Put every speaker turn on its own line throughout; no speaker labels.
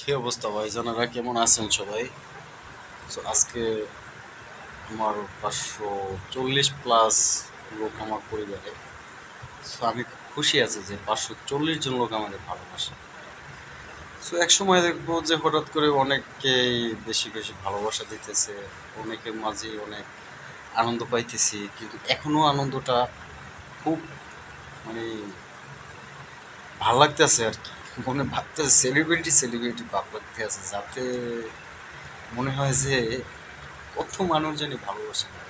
কি অবস্থা ভাইজানেরা, কেমন আছেন সবাই? তো আজকে আমার 540+ লোক আমার পরিবারে। সো আমি খুব খুশি আছি যে 540 জন লোক আমাকে ভালোবাসে। সো এক সময় দেখবো যে হঠাৎ করে অনেককেই বেশি বেশি ভালোবাসা দিতেছে, অনেকের মাঝেই অনেক আনন্দ পাইতেছি, কিন্তু এখনো আনন্দটা খুব মানে ভাল লাগতেছে আর কি। মনে ভাবতেছে সেলিব্রিটি সেলিব্রিটি ভাব লাগতে আছে, যাতে মনে হয় যে কত মানুষ জানি ভালোবাসে না।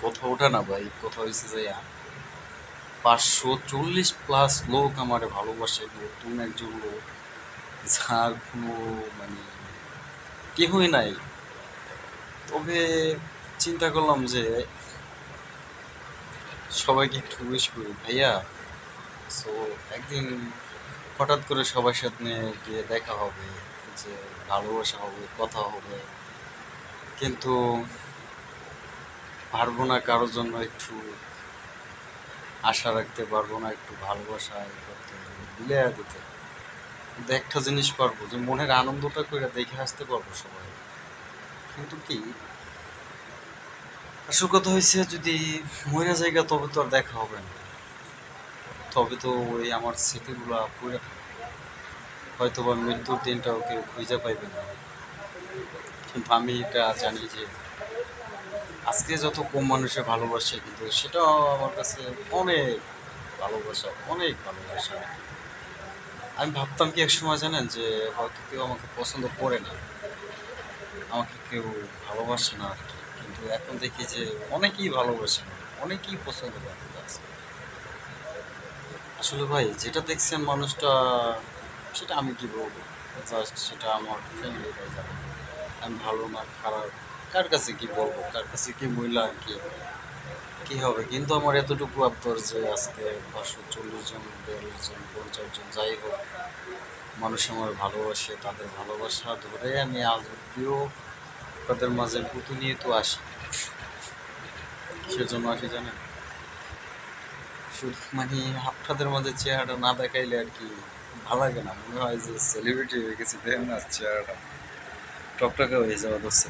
কথা ওঠে না ভাই, কথা হয়েছে যে 540+ লোক আমারে ভালোবাসে, নতুন একজন লোক যার কোনো মানে কেহই নাই। তবে চিন্তা করলাম যে সবাইকে একটু উইশ করি ভাইয়া। সো একদিন হঠাৎ করে সবার সাথে গিয়ে দেখা হবে, যে ভালোবাসা হবে, কথা হবে, কিন্তু পারবো না কারোর জন্য একটু আশা রাখতে, পারবো না একটু ভালোবাসা করতে, বিলিয়ে দিতে। কিন্তু একটা জিনিস পারবো, যে মনের আনন্দটা করে দেখে আসতে পারবো সবাই। কিন্তু কি, আসল কথা হয়েছে যদি মহিলা জায়গা তবে তো আর দেখা হবে না, তবে তো ওই আমার স্মৃতিগুলো পড়ে থাকবে। হয়তো বা মৃত্যুর দিনটাও কেউ খুঁজে পাইবে না। কিন্তু আমি এটা জানি যে আজকে যত কম মানুষে ভালোবাসে, কিন্তু সেটাও আমার কাছে অনেক ভালোবাসা, অনেক ভালোবাসা। আমি ভাবতাম কি একসময় জানেন, যে হয়তো কেউ আমাকে পছন্দ করে না, আমাকে কেউ ভালোবাসে না আর কি। কিন্তু এখন দেখি যে অনেকেই ভালোবাসে না, অনেকেই পছন্দ করতে আছে। আসলে ভাই যেটা দেখছেন মানুষটা, সেটা আমি কি বলবো, জাস্ট সেটা আমার ফ্যামিলিরাই জানে। আমি ভালো না খারাপ কার কাছে কি বলবো, কার কাছে কি মহিলা আর কি কি হবে। কিন্তু আমার এতটুকু আবদার যে আজকে 540 জন, 42 জন, 50 জন, যাই হোক, মানুষ আমার ভালোবাসে, তাদের ভালোবাসা ধরে আমি আজ অব্দিও তাদের মাঝে প্রতিনিয়ত আসি। সেজন্য আসি জানেন, শুধু মানে আপনাদের মাঝে চেহারাটা না দেখাইলে আর কি ভালো লাগে না, মনে হয় যে সেলিব্রিটি হয়ে গেছি, দেখেন না চেহারাটা টকটকে হয়ে যাওয়া ধরছে।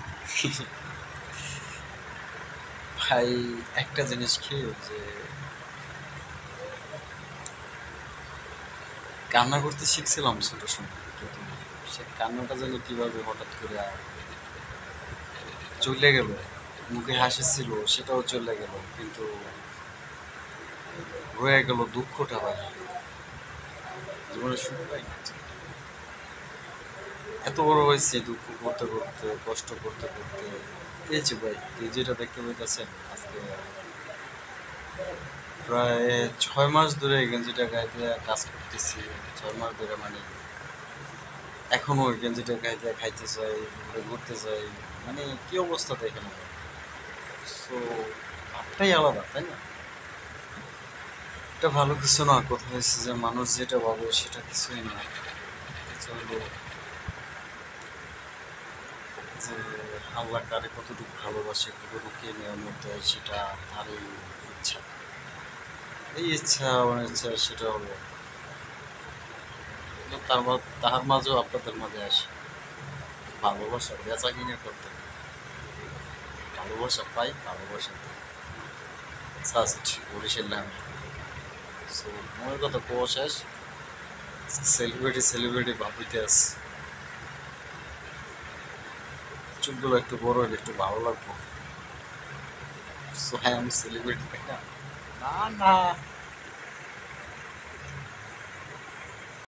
ভাই একটা জিনিস কি, যে কান্না করতে শিখছিলাম ছোট সময়, কিন্তু সে কান্নাটা যেন কিভাবে হঠাৎ করে চলে গেল। মুখে হাসি ছিল, সেটাও চলে গেল, কিন্তু রয়ে গেল দুঃখটা। ভাই জীবনে সুখ পাই না। এত বড় হয়েছি দুঃখ করতে করতে, কষ্ট করতে করতে। এই যে ভাই, এই যেটা দেখতে পাইতেছেন আজকে প্রায় 6 মাস ধরে এই গেঞ্জিটা গায়ে দিয়ে কাজ করতেছি। 6 মাস ধরে মানে এখনো ওই গেঞ্জিটা গায়ে দিয়ে খাইতে চাই, ঘুরতে চাই। মানে কি অবস্থা দেখেন। সো ভাবটাই আলাদা, তাই না? এটা ভালো কিছু না। কথা হয়েছে যে মানুষ যেটা ভাবে সেটা কিছুই না। কিছু হলো যে আল্লাহ কারে কতটুকু ভালোবাসে, কতটুকু কে নিয়ামত দেয়, সেটা তারই ইচ্ছা। এই ইচ্ছা অনিচ্ছা সেটা হলো, কিন্তু তার মাঝেও আপনাদের মাঝে আসে ভালোবাসা বেচা কিনে করতে। ভালোবাসা পাই, ভালোবাসা দিই, জাস্ট বরিশাল। সো মনের কথা কোয়া শেষ। সেলিব্রিটি সেলিব্রিটি ভাবিতে আছে, চুপগুলো একটু বড় হলে একটু ভালো লাগবো। সো হ্যাঁ, আমি সেলিব্রিটি, তাই না? না না,